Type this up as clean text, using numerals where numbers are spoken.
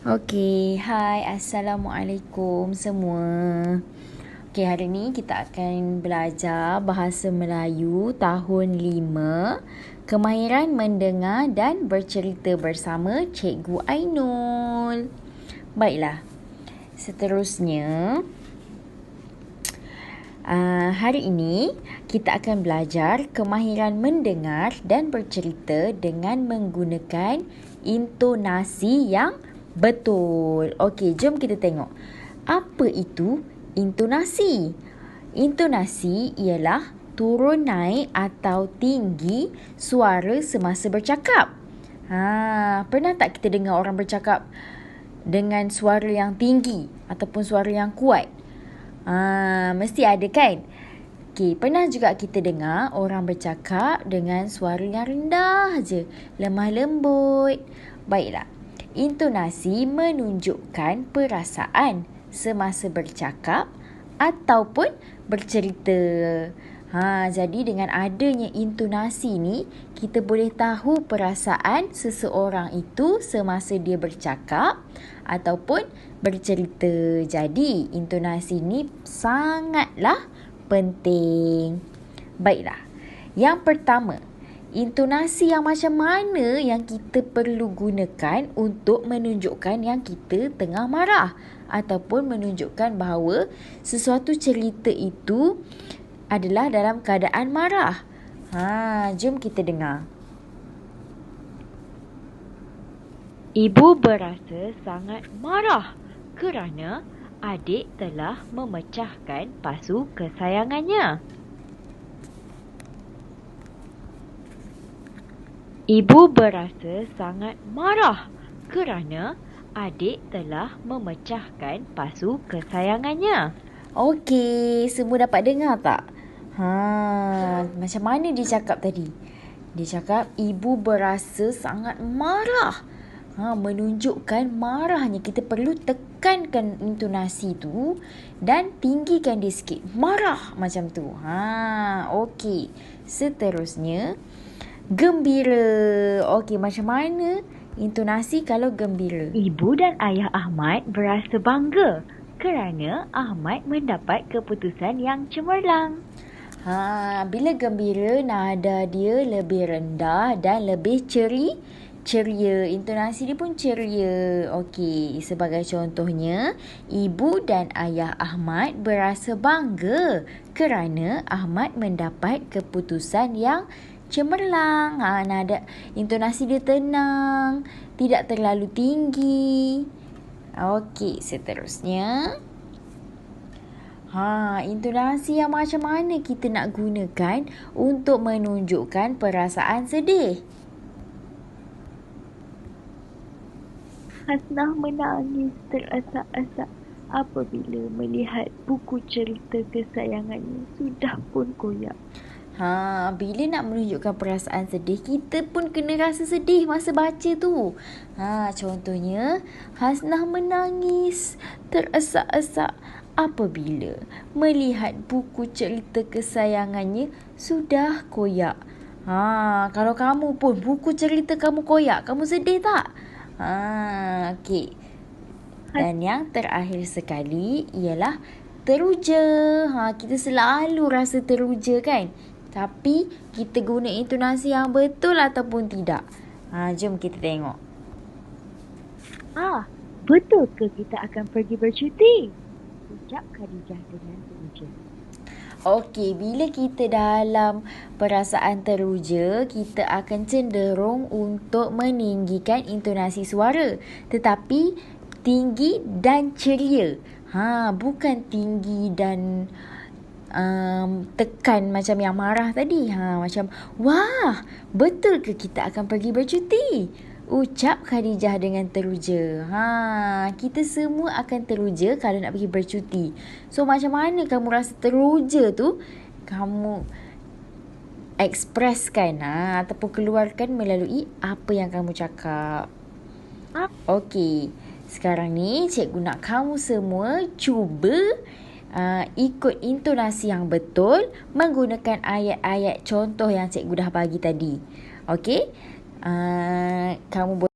Okey, hai, Assalamualaikum semua. Okey, hari ni kita akan belajar Bahasa Melayu tahun 5, Kemahiran Mendengar dan Bercerita bersama Cikgu Ainul. Baiklah, seterusnya, hari ini kita akan belajar kemahiran mendengar dan bercerita dengan menggunakan intonasi yang betul. Okey, jom kita tengok. Apa itu intonasi? Intonasi ialah turun naik atau tinggi suara semasa bercakap. Pernah tak kita dengar orang bercakap dengan suara yang tinggi ataupun suara yang kuat? Mesti ada kan? Okey, pernah juga kita dengar orang bercakap dengan suara yang rendah je, lemah lembut. Baiklah, intonasi menunjukkan perasaan semasa bercakap ataupun bercerita. Jadi dengan adanya intonasi ni, kita boleh tahu perasaan seseorang itu semasa dia bercakap ataupun bercerita. Jadi, intonasi ni sangatlah penting. Baiklah, yang pertama, intonasi yang macam mana yang kita perlu gunakan untuk menunjukkan yang kita tengah marah ataupun menunjukkan bahawa sesuatu cerita itu adalah dalam keadaan marah. Jom kita dengar. Ibu berasa sangat marah kerana adik telah memecahkan pasu kesayangannya. Ibu berasa sangat marah kerana adik telah memecahkan pasu kesayangannya. Okey, semua dapat dengar tak? Macam mana dia cakap tadi? Dia cakap ibu berasa sangat marah. Menunjukkan marahnya. Kita perlu tekankan intonasi tu dan tinggikan dia sikit. Marah macam tu. Okey. Seterusnya, gembira. Okey, macam mana intonasi kalau gembira? Ibu dan ayah Ahmad berasa bangga kerana Ahmad mendapat keputusan yang cemerlang. Bila gembira, nada dia lebih rendah dan lebih ceria. Intonasi dia pun ceria. Okey, sebagai contohnya, ibu dan ayah Ahmad berasa bangga kerana Ahmad mendapat keputusan yang cemerlang. Nada intonasi dia tenang, tidak terlalu tinggi. Okey, seterusnya, intonasi yang macam mana kita nak gunakan untuk menunjukkan perasaan sedih? Hasnah menangis terasak-asak apabila melihat buku cerita kesayangannya sudah pun koyak. Bila nak menunjukkan perasaan sedih, kita pun kena rasa sedih masa baca tu. Contohnya, Hasnah menangis terasak-asak apabila melihat buku cerita kesayangannya sudah koyak. Kalau kamu pun buku cerita kamu koyak, kamu sedih tak? Okey. Dan yang terakhir sekali ialah teruja. Kita selalu rasa teruja kan? Tapi kita guna intonasi yang betul ataupun tidak? Jom kita tengok. Betul ke kita akan pergi bercuti? Ucap Khadijah dengan teruja. Okey, bila kita dalam perasaan teruja, kita akan cenderung untuk meninggikan intonasi suara. Tetapi tinggi dan ceria. Bukan tinggi dan tekan macam yang marah tadi. Macam, wah, betul ke kita akan pergi bercuti? Ucap Khadijah dengan teruja. Kita semua akan teruja kalau nak pergi bercuti. So, macam mana kamu rasa teruja tu? Kamu ekspreskan ataupun keluarkan melalui apa yang kamu cakap. Okey, sekarang ni cikgu nak kamu semua cuba ikut intonasi yang betul menggunakan ayat-ayat contoh yang cikgu dah bagi tadi. Okey? Kamu boleh